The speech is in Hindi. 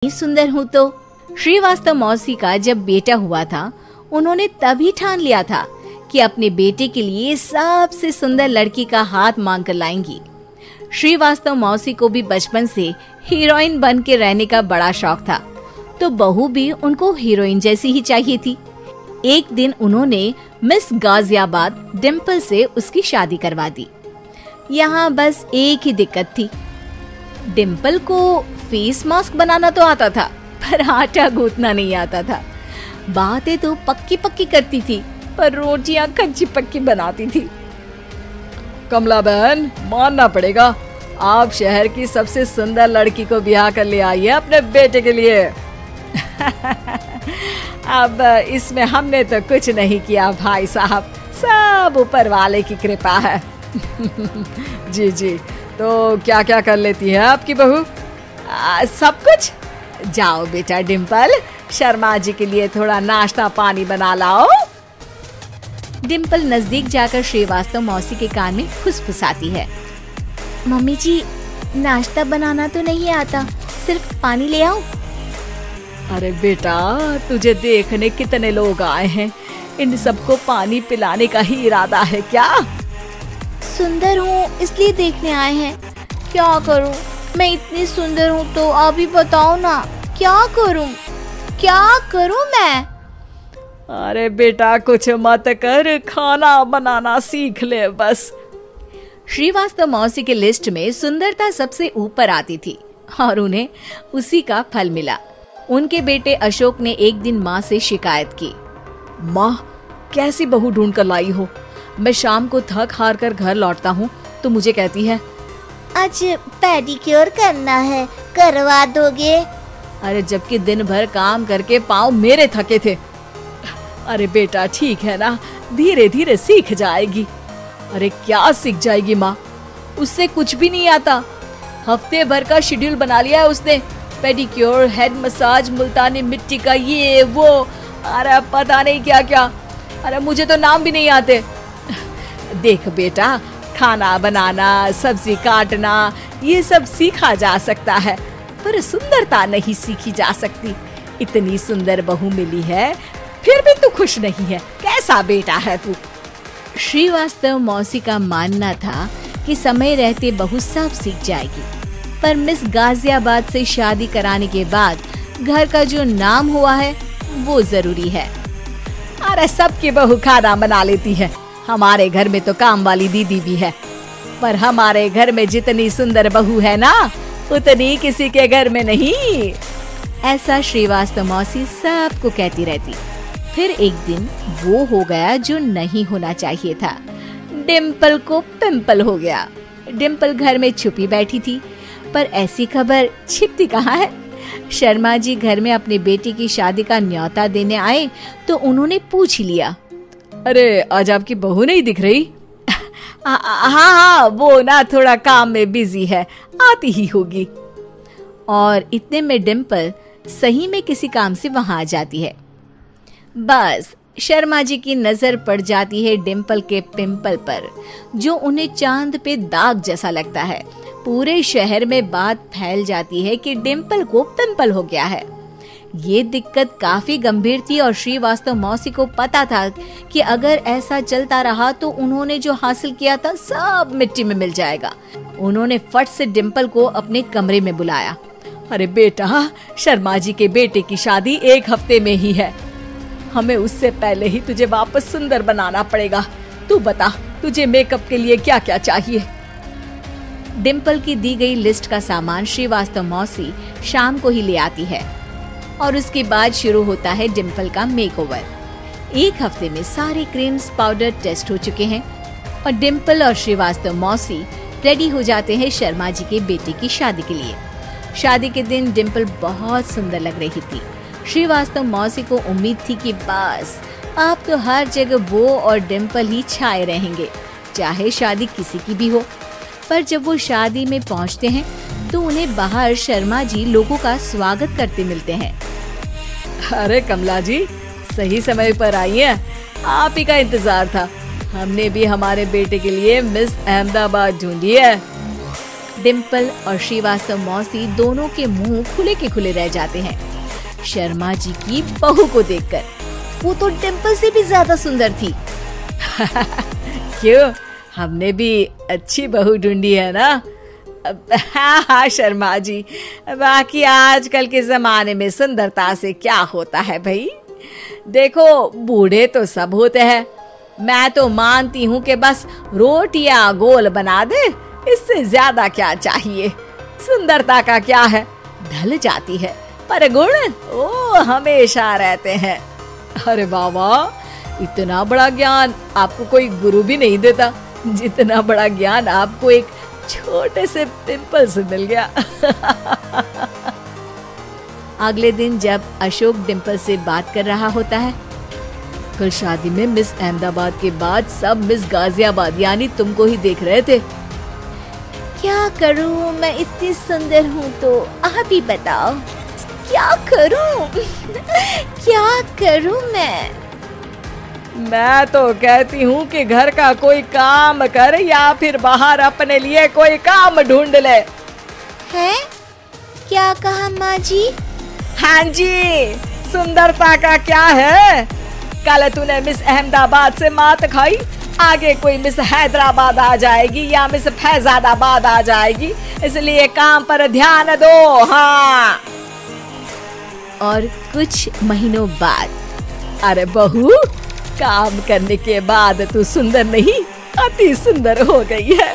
सुंदर हूँ तो। श्रीवास्तव मौसी का जब बेटा हुआ था, उन्होंने तभी ठान लिया था कि अपने बेटे के लिए सबसे सुंदर लड़की का हाथ मांग कर लाएंगी। श्रीवास्तव मौसी को भी बचपन से हीरोइन बन के रहने का बड़ा शौक था, तो बहू भी उनको हीरोइन जैसी ही चाहिए थी। एक दिन उन्होंने मिस गाजियाबाद डिम्पल से उसकी शादी करवा दी। यहाँ बस एक ही दिक्कत थी, डिम्पल को फेस मास्क बनाना तो आता था, पर आटा गूंथना नहीं आता था। बातें तो पक्की पक्की करती थी, पर रोटियां कच्ची पक्की बनाती थी। कमला बहन, मानना पड़ेगा, आप शहर की सबसे सुंदर लड़की को ब्याह कर ले आई है अपने बेटे के लिए। अब इसमें हमने तो कुछ नहीं किया भाई साहब, सब ऊपर वाले की कृपा है। जी जी, तो क्या क्या कर लेती है आपकी बहू? सब कुछ। जाओ बेटा डिम्पल, शर्मा जी के लिए थोड़ा नाश्ता पानी बना लाओ। डिम्पल नजदीक जाकर श्रीवास्तव मौसी के कान में फुसफुसाती है। मम्मी जी, नाश्ता बनाना तो नहीं आता, सिर्फ पानी ले आओ। अरे बेटा, तुझे देखने कितने लोग आए हैं, इन सबको पानी पिलाने का ही इरादा है क्या? सुंदर हूँ इसलिए देखने आए हैं। क्या करूँ, मैं इतनी सुंदर हूँ तो आप ही बताओ ना, क्या करूँ मैं? अरे बेटा, कुछ मत कर, खाना बनाना सीख ले बस। श्रीवास्तव मौसी के लिस्ट में सुंदरता सबसे ऊपर आती थी और उन्हें उसी का फल मिला। उनके बेटे अशोक ने एक दिन माँ से शिकायत की। माँ, कैसी बहू ढूंढ कर लाई हो? मैं शाम को थक हार कर घर लौटता हूँ तो मुझे कहती है, आज पेडिक्योर करना है, करवा दोगे? अरे जबकि दिन भर काम करके पाँव मेरे थके थे। अरे बेटा ठीक है ना, धीरे धीरे सीख जाएगी। अरे क्या सीख जाएगी माँ, उससे कुछ भी नहीं आता। हफ्ते भर का शेड्यूल बना लिया है उसने, पेडिक्योर, हेड मसाज, मुल्तानी मिट्टी का ये वो, अरे पता नहीं क्या क्या। अरे मुझे तो नाम भी नहीं आते। देख बेटा, खाना बनाना, सब्जी काटना, ये सब सीखा जा सकता है, पर सुंदरता नहीं सीखी जा सकती। इतनी सुंदर बहू मिली है, फिर भी तू खुश नहीं है, कैसा बेटा है तू? श्रीवास्तव मौसी का मानना था कि समय रहते बहू सब सीख जाएगी, पर मिस गाजियाबाद से शादी कराने के बाद घर का जो नाम हुआ है वो जरूरी है। अरे सबकी बहू खाना बना लेती है, हमारे घर में तो काम वाली दीदी भी है, पर हमारे घर में जितनी सुंदर बहू है ना, उतनी किसी के घर में नहीं। ऐसा श्रीवास्तव मौसी सबको कहती रहती। फिर एक दिन वो हो गया जो नहीं होना चाहिए था, डिम्पल को पिंपल हो गया। डिम्पल घर में छुपी बैठी थी, पर ऐसी खबर छिपती कहाँ है। शर्मा जी घर में अपने बेटे की शादी का न्योता देने आए तो उन्होंने पूछ ही लिया, अरे आज आपकी बहू नहीं दिख रही? हाँ, वो ना थोड़ा काम में बिजी है, आती ही होगी। और इतने में डिम्पल सही में किसी काम से वहां आ जाती है। बस शर्मा जी की नजर पड़ जाती है डिम्पल के पिंपल पर, जो उन्हें चांद पे दाग जैसा लगता है। पूरे शहर में बात फैल जाती है कि डिम्पल को पिंपल हो गया है। ये दिक्कत काफी गंभीर थी और श्रीवास्तव मौसी को पता था कि अगर ऐसा चलता रहा तो उन्होंने जो हासिल किया था सब मिट्टी में मिल जाएगा। उन्होंने फट से डिम्पल को अपने कमरे में बुलाया। अरे बेटा, शर्मा जी के बेटे की शादी एक हफ्ते में ही है, हमें उससे पहले ही तुझे वापस सुंदर बनाना पड़ेगा। तू बता, तुझे मेकअप के लिए क्या क्या चाहिए? डिम्पल की दी गई लिस्ट का सामान श्रीवास्तव मौसी शाम को ही ले आती है और उसके बाद शुरू होता है डिम्पल का मेकओवर। एक हफ्ते में सारे क्रीम्स पाउडर टेस्ट हो चुके हैं और डिम्पल और श्रीवास्तव मौसी रेडी हो जाते हैं शर्मा जी के बेटे की शादी के लिए। शादी के दिन डिम्पल बहुत सुंदर लग रही थी। श्रीवास्तव मौसी को उम्मीद थी कि बस अब तो हर जगह वो और डिम्पल ही छाए रहेंगे, चाहे शादी किसी की भी हो। पर जब वो शादी में पहुंचते हैं तो उन्हें बाहर शर्मा जी लोगों का स्वागत करते मिलते हैं। अरे कमला जी, सही समय पर आई हैं, आप ही का इंतजार था। हमने भी हमारे बेटे के लिए मिस अहमदाबाद ढूंढी है। डिम्पल और श्रीवास्तव मौसी दोनों के मुंह खुले के खुले रह जाते हैं शर्मा जी की बहू को देखकर। वो तो डिम्पल से भी ज्यादा सुंदर थी। क्यों, हमने भी अच्छी बहू ढूंढी है ना? हाँ शर्मा जी, बाकी आजकल के जमाने में सुंदरता से क्या होता है भाई। देखो, बूढ़े तो सब होते हैं। मैं तो मानती हूँ कि बस रोटियां गोल बना दे, इससे ज्यादा क्या चाहिए। सुंदरता का क्या है, ढल जाती है, पर गुण ओ हमेशा रहते हैं। अरे बाबा, इतना बड़ा ज्ञान आपको कोई गुरु भी नहीं देता जितना बड़ा ज्ञान आपको एक छोटे से पिंपल से मिल गया। अगले दिन जब अशोक डिम्पल से बात कर रहा होता है, कल शादी में मिस अहमदाबाद के बाद सब मिस गाजियाबाद यानी तुमको ही देख रहे थे। क्या करूं, मैं इतनी सुंदर हूं तो आप ही बताओ क्या करूं? क्या करूं मैं तो कहती हूँ कि घर का कोई काम कर या फिर बाहर अपने लिए कोई काम ढूंढ ले। है? क्या कहा माँ जी? हाँ जी, सुंदरता का क्या है? कल तूने मिस अहमदाबाद से मात खाई, आगे कोई मिस हैदराबाद आ जाएगी या मिस फैजाबाद आ जाएगी, इसलिए काम पर ध्यान दो। हाँ। और कुछ महीनों बाद, अरे बहू, काम करने के बाद तू सुंदर नहीं, अति सुंदर हो गई है।